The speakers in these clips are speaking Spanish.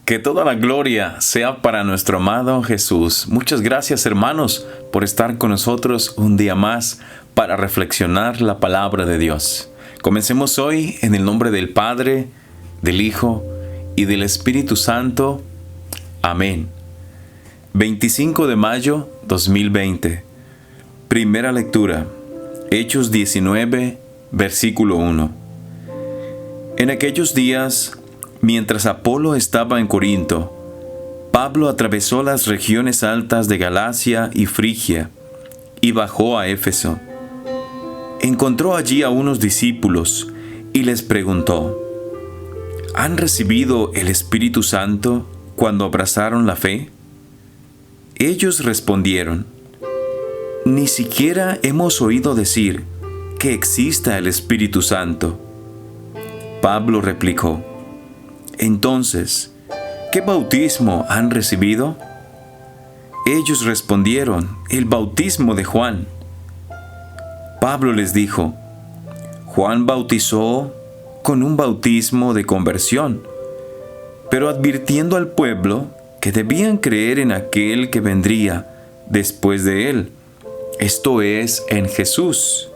Que toda la gloria sea para nuestro amado Jesús. Muchas gracias, hermanos, por estar con nosotros un día más para reflexionar la palabra de Dios. Comencemos hoy en el nombre del Padre, del Hijo y del Espíritu Santo. Amén. 25 de mayo 2020. Primera lectura. Hechos 19, versículo 1. En aquellos días, mientras Apolo estaba en Corinto, Pablo atravesó las regiones altas de Galacia y Frigia y bajó a Éfeso. Encontró allí a unos discípulos y les preguntó: ¿Han recibido el Espíritu Santo cuando abrazaron la fe? Ellos respondieron: Ni siquiera hemos oído decir que exista el Espíritu Santo. Pablo replicó: Entonces, ¿qué bautismo han recibido? Ellos respondieron: El bautismo de Juan. Pablo les dijo: Juan bautizó con un bautismo de conversión, pero advirtiendo al pueblo que debían creer en aquel que vendría después de él, esto es, en Jesús.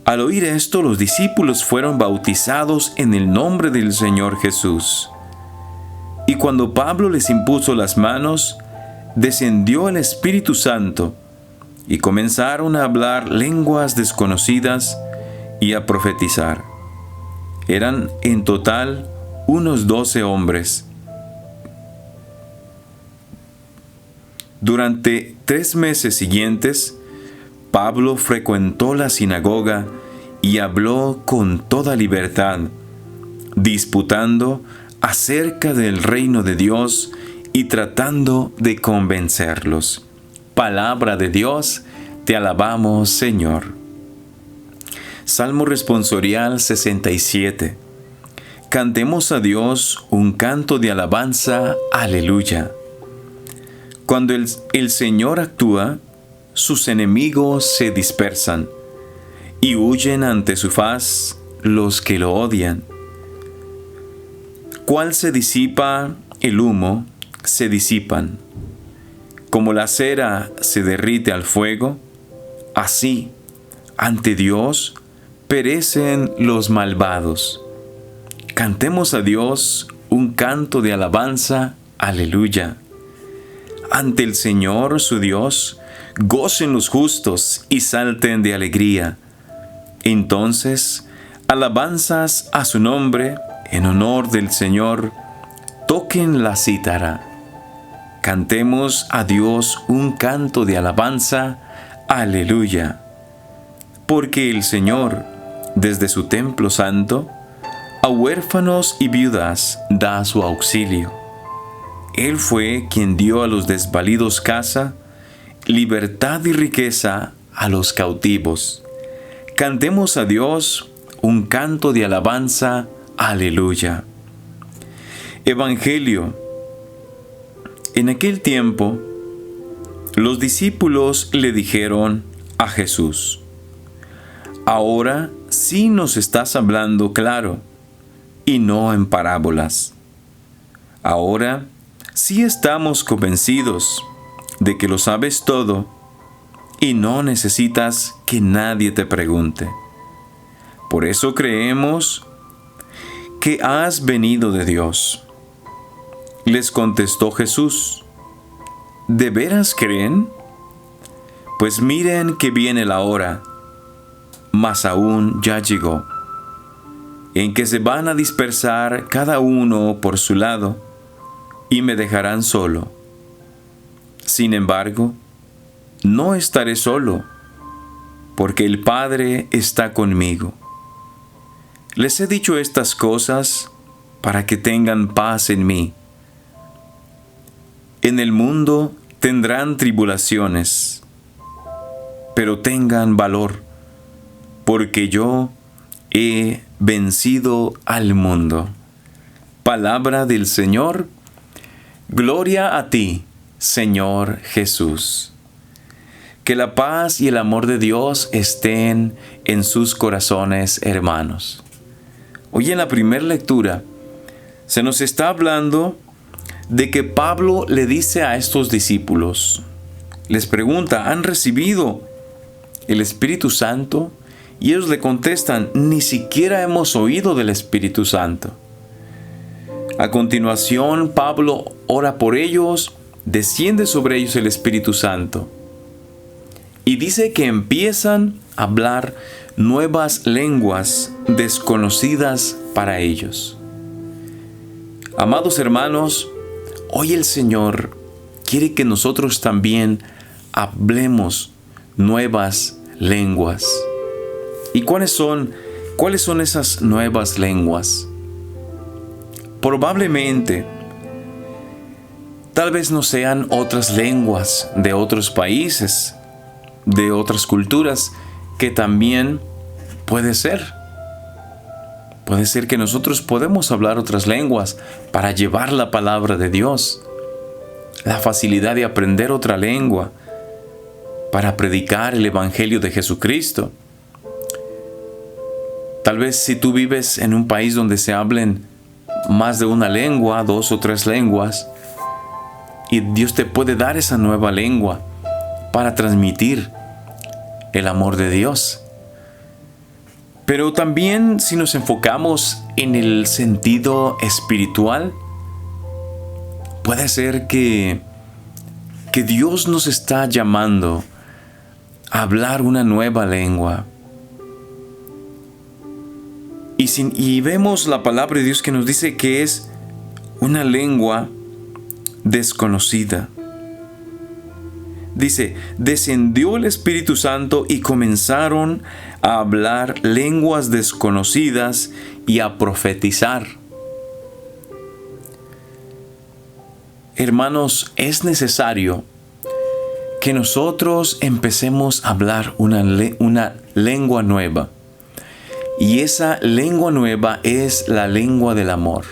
Al oír esto, los discípulos fueron bautizados en el nombre del Señor Jesús. Y cuando Pablo les impuso las manos, descendió el Espíritu Santo, y comenzaron a hablar lenguas desconocidas y a profetizar. Eran en total unos 12 hombres. Durante 3 meses siguientes, Pablo frecuentó la sinagoga y habló con toda libertad, disputando acerca del reino de Dios y tratando de convencerlos. Palabra de Dios, te alabamos, Señor. Salmo responsorial 67. Cantemos a Dios un canto de alabanza, aleluya. Cuando el Señor actúa, sus enemigos se dispersan y huyen ante su faz los que lo odian. Cual se disipa el humo, se disipan. Como la cera se derrite al fuego, así, ante Dios, perecen los malvados. Cantemos a Dios un canto de alabanza, aleluya. Ante el Señor, su Dios, gocen los justos y salten de alegría. Entonces, alabanzas a su nombre, en honor del Señor, toquen la cítara. Cantemos a Dios un canto de alabanza, aleluya. Porque el Señor, desde su templo santo, a huérfanos y viudas da su auxilio. Él fue quien dio a los desvalidos casa, libertad y riqueza a los cautivos. Cantemos a Dios un canto de alabanza, aleluya. Evangelio. En aquel tiempo, los discípulos le dijeron a Jesús: Ahora sí nos estás hablando claro, y no en parábolas. Ahora sí estamos convencidos de que lo sabes todo y no necesitas que nadie te pregunte. Por eso creemos que has venido de Dios. Les contestó Jesús: ¿De veras creen? Pues miren que viene la hora, mas aún ya llegó, en que se van a dispersar cada uno por su lado y me dejarán solo. Sin embargo, no estaré solo, porque el Padre está conmigo. Les he dicho estas cosas para que tengan paz en mí. En el mundo tendrán tribulaciones, pero tengan valor, porque yo he vencido al mundo. Palabra del Señor. Gloria a ti, Señor Jesús. Que la paz y el amor de Dios estén en sus corazones, hermanos. Hoy en la primera lectura Se nos está hablando de que Pablo le dice a estos discípulos, les pregunta, ¿han recibido el Espíritu Santo? Y ellos le contestan, ni siquiera hemos oído del Espíritu Santo. A continuación, Pablo ora por ellos, desciende sobre ellos el Espíritu Santo. Y dice que empiezan a hablar nuevas lenguas desconocidas para ellos. Amados hermanos, hoy el Señor quiere que nosotros también hablemos nuevas lenguas. ¿Y cuáles son esas nuevas lenguas? Probablemente, tal vez no sean otras lenguas de otros países, de otras culturas, que también puede ser. Puede ser que nosotros podemos hablar otras lenguas para llevar la palabra de Dios. La facilidad de aprender otra lengua para predicar el Evangelio de Jesucristo. Tal vez si tú vives en un país donde se hablen más de una lengua, 2 o 3 lenguas, y Dios te puede dar esa nueva lengua para transmitir el amor de Dios. Pero también si nos enfocamos en el sentido espiritual, puede ser que Dios nos está llamando a hablar una nueva lengua. Y vemos la palabra de Dios que nos dice que es una lengua desconocida. Dice, descendió el Espíritu Santo y comenzaron a hablar lenguas desconocidas y a profetizar. Hermanos, es necesario que nosotros empecemos a hablar una lengua nueva. Y esa lengua nueva es la lengua del amor,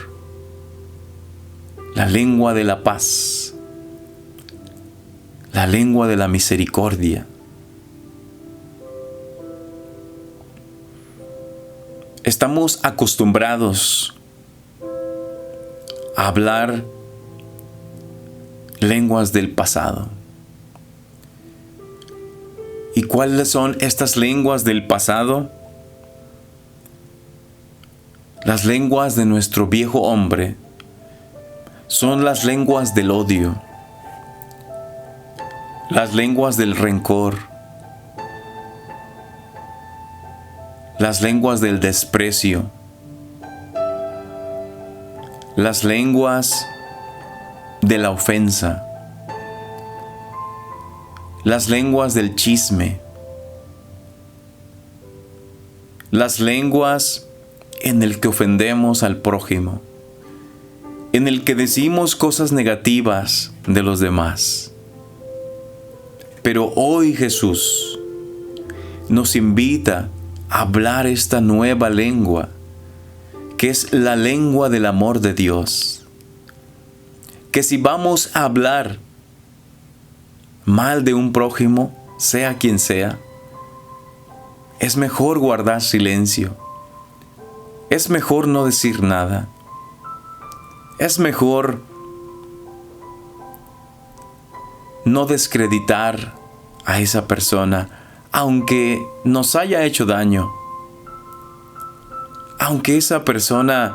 la lengua de la paz, la lengua de la misericordia. Estamos acostumbrados a hablar lenguas del pasado. ¿Y cuáles son estas lenguas del pasado? Las lenguas de nuestro viejo hombre son las lenguas del odio, las lenguas del rencor, las lenguas del desprecio, las lenguas de la ofensa, las lenguas del chisme, las lenguas en el que ofendemos al prójimo, en el que decimos cosas negativas de los demás. Pero hoy Jesús nos invita a hablar esta nueva lengua, que es la lengua del amor de Dios. Que si vamos a hablar mal de un prójimo, sea quien sea, es mejor guardar silencio. Es mejor no decir nada. Es mejor no descreditar a esa persona, aunque nos haya hecho daño. Aunque esa persona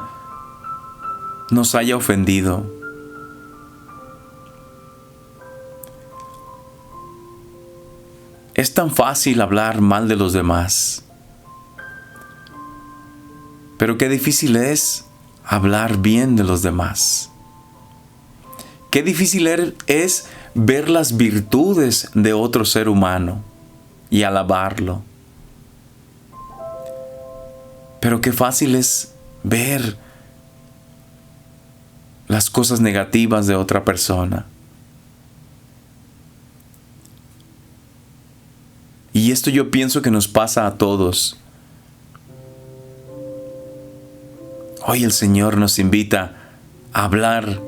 nos haya ofendido. Es tan fácil hablar mal de los demás. Pero qué difícil es hablar bien de los demás. Qué difícil es ver las virtudes de otro ser humano y alabarlo. Pero qué fácil es ver las cosas negativas de otra persona. Y esto yo pienso que nos pasa a todos. Hoy el Señor nos invita a hablar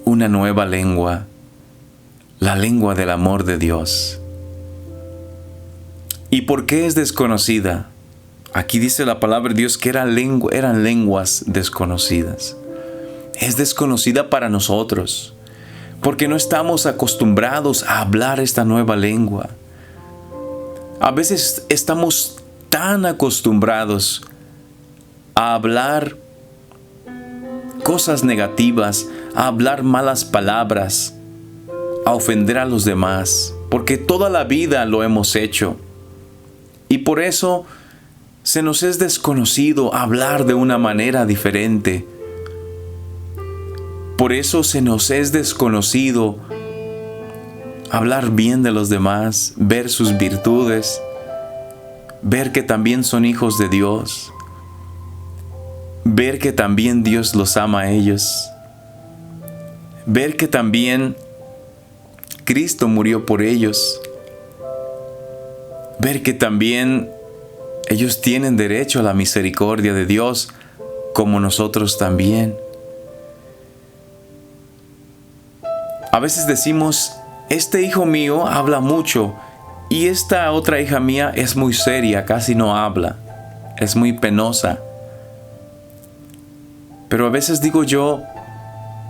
una nueva lengua, la lengua del amor de Dios. ¿Y por qué es desconocida? Aquí dice la palabra de Dios que eran lenguas desconocidas. es desconocida para nosotros, porque no estamos acostumbrados a hablar esta nueva lengua. A veces estamos tan acostumbrados a hablar cosas negativas, a hablar malas palabras, a ofender a los demás, porque toda la vida lo hemos hecho. Y por eso se nos es desconocido hablar de una manera diferente. Por eso se nos es desconocido hablar bien de los demás, ver sus virtudes, ver que también son hijos de Dios, ver que también Dios los ama a ellos, ver que también Cristo murió por ellos, ver que también ellos tienen derecho a la misericordia de Dios, como nosotros también. A veces decimos, este hijo mío habla mucho y esta otra hija mía es muy seria, casi no habla, es muy penosa. Pero a veces digo yo,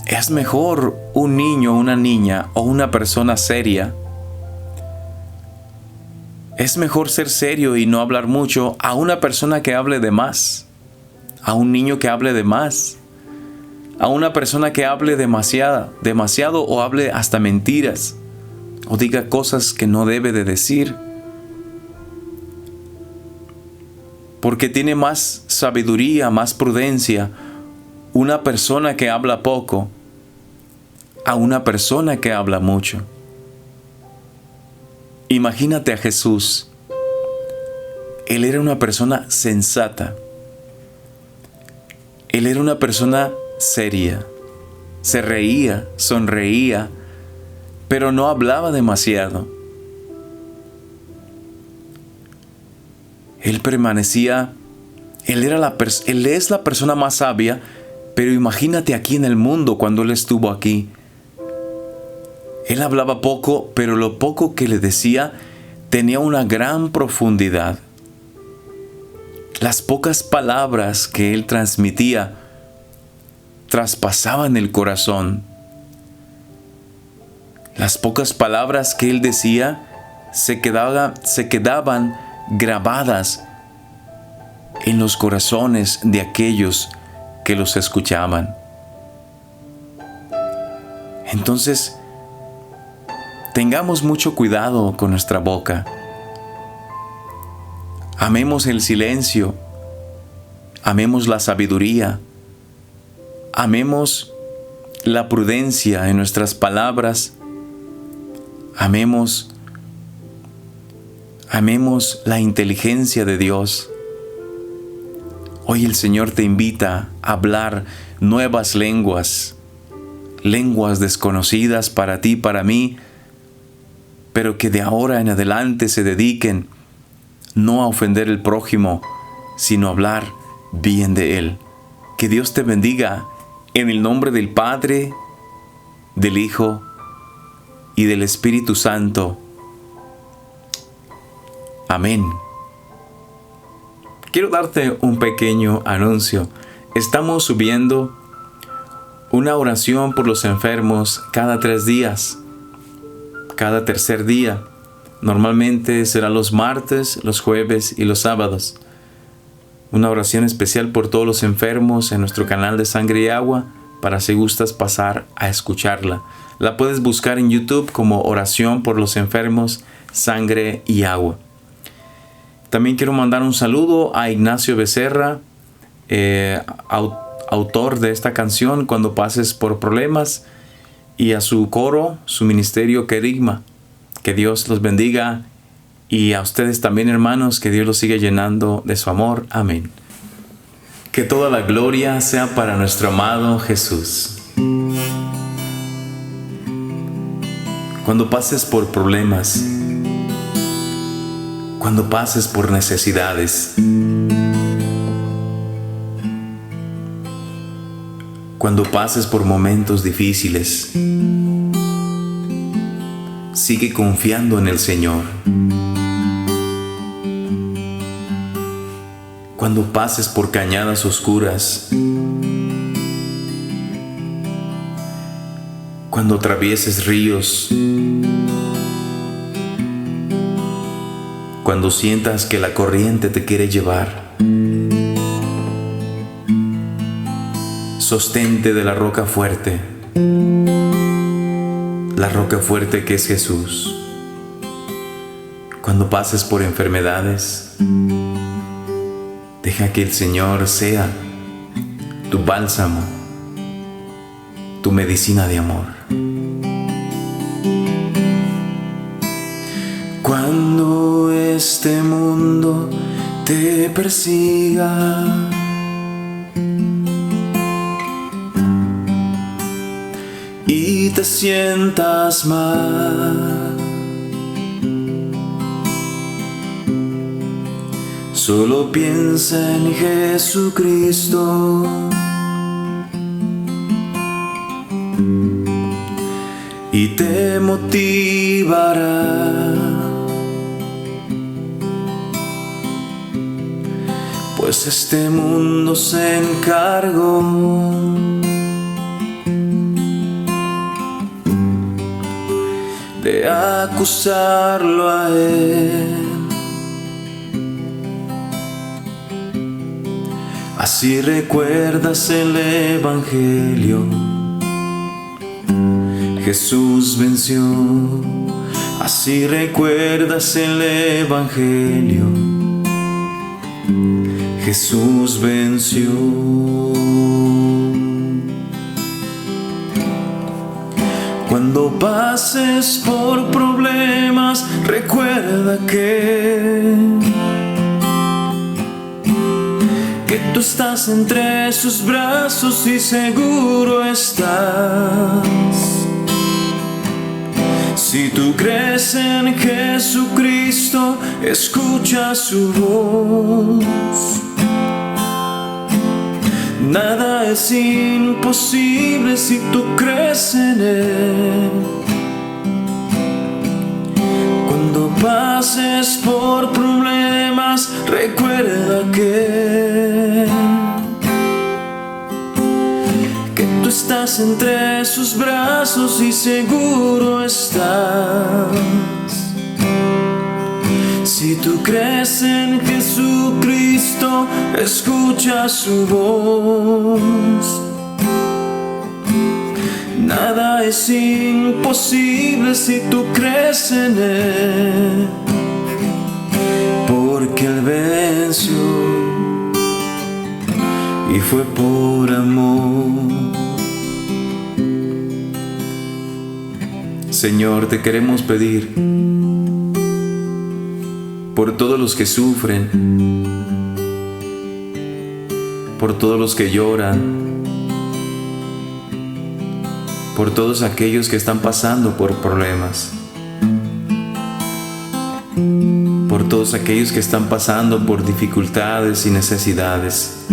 es mejor un niño, una niña o una persona seria. Es mejor ser serio y no hablar mucho a una persona que hable de más, a un niño que hable de más, a una persona que hable demasiado o hable hasta mentiras o diga cosas que no debe de decir. Porque tiene más sabiduría, más prudencia una persona que habla poco a una persona que habla mucho. Imagínate a Jesús. Él era una persona sensata. Él era una persona seria. Se reía, sonreía, pero no hablaba demasiado. Él permanecía, él es la persona más sabia, pero imagínate aquí en el mundo cuando Él estuvo aquí. Él hablaba poco, pero lo poco que le decía tenía una gran profundidad. Las pocas palabras que Él transmitía traspasaban el corazón. Las pocas palabras que Él decía se quedaban grabadas en los corazones de aquellos que los escuchaban. Entonces, tengamos mucho cuidado con nuestra boca. Amemos el silencio. Amemos la sabiduría. Amemos la prudencia en nuestras palabras. Amemos la inteligencia de Dios. Hoy el Señor te invita a hablar nuevas lenguas, lenguas desconocidas para ti, para mí, pero que de ahora en adelante se dediquen no a ofender al prójimo, sino a hablar bien de Él. Que Dios te bendiga en el nombre del Padre, del Hijo y del Espíritu Santo. Amén. Quiero darte un pequeño anuncio. Estamos subiendo una oración por los enfermos cada 3 días, cada tercer día. Normalmente será los martes, los jueves y los sábados. Una oración especial por todos los enfermos en nuestro canal de Sangre y Agua, para si gustas pasar a escucharla. La puedes buscar en YouTube como Oración por los Enfermos, Sangre y Agua. También quiero mandar un saludo a Ignacio Becerra, autor de esta canción, Cuando pases por problemas, y a su coro, su ministerio Querigma. Que Dios los bendiga, y a ustedes también, hermanos, que Dios los siga llenando de su amor. Amén. Que toda la gloria sea para nuestro amado Jesús. Cuando pases por problemas, cuando pases por necesidades, cuando pases por momentos difíciles, sigue confiando en el Señor. Cuando pases por cañadas oscuras, Cuando atravieses ríos, cuando sientas que la corriente te quiere llevar, sostente de la roca fuerte que es Jesús. Cuando pases por enfermedades, deja que el Señor sea tu bálsamo, tu medicina de amor. Cuando este mundo te persiga, y te sientas mal, solo piensa en Jesucristo. Y te motivará, pues este mundo se encargó de acusarlo a él. Así recuerdas el Evangelio. Jesús venció. Así recuerdas el Evangelio. Jesús venció. Cuando pases por problemas, recuerda que tú estás entre sus brazos y seguro estás. Si tú crees en Jesucristo, escucha su voz. Nada es imposible si tú crees en Él. Cuando pases por problemas, recuerda que tú estás entre sus brazos y seguro estás. Si tú crees en Jesucristo, escucha su voz. Nada es imposible si tú crees en Él, porque Él venció y fue por amor. Señor, te queremos pedir por todos los que sufren, por todos los que lloran, por todos aquellos que están pasando por problemas, por todos aquellos que están pasando por dificultades y necesidades.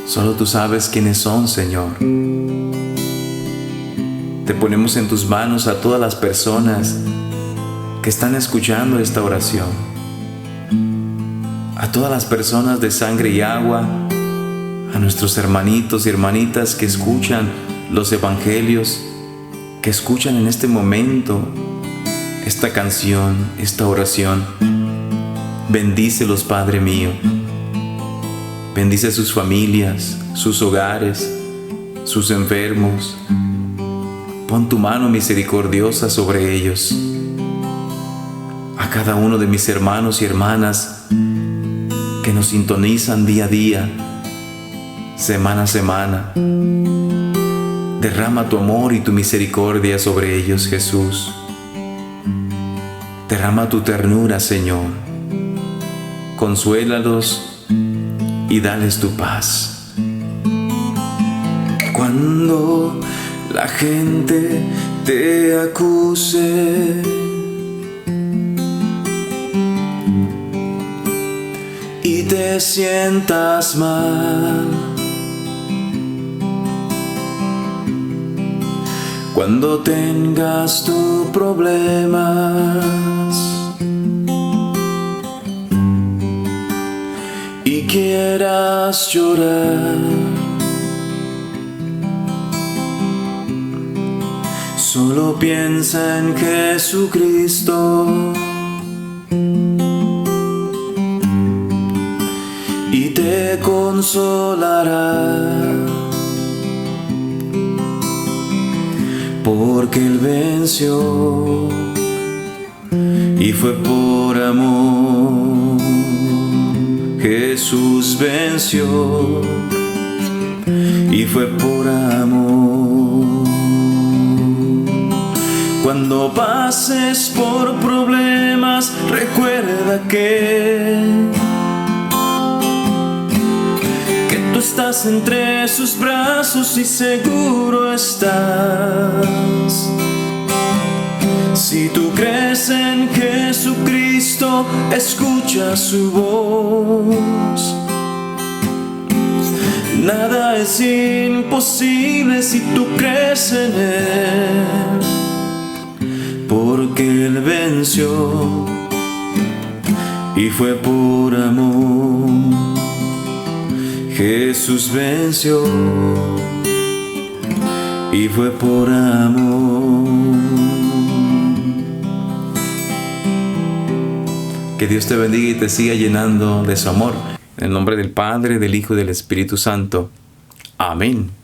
Solo tú sabes quiénes son, Señor. Te ponemos en tus manos a todas las personas que están escuchando esta oración, a todas las personas de sangre y agua, a nuestros hermanitos y hermanitas que escuchan los evangelios, que escuchan en este momento esta canción, esta oración. Bendícelos, Padre mío. Bendice sus familias, sus hogares, sus enfermos. Pon tu mano misericordiosa sobre ellos. A cada uno de mis hermanos y hermanas que nos sintonizan día a día, semana a semana, derrama tu amor y tu misericordia sobre ellos, Jesús. Derrama tu ternura, Señor. Consuélalos y dales tu paz. Cuando la gente te acuse y te sientas mal, cuando tengas tus problemas y quieras llorar, Solo piensa en Jesucristo y te consolará, porque Él venció y fue por amor. Jesús venció y fue por amor. Cuando pases por problemas, recuerda que tú estás entre sus brazos y seguro estás. Si tú crees en Jesucristo, escucha su voz. Nada es imposible si tú crees en Él, porque Él venció y fue por amor. Jesús venció y fue por amor. Que Dios te bendiga y te siga llenando de su amor. En el nombre del Padre, del Hijo y del Espíritu Santo. Amén.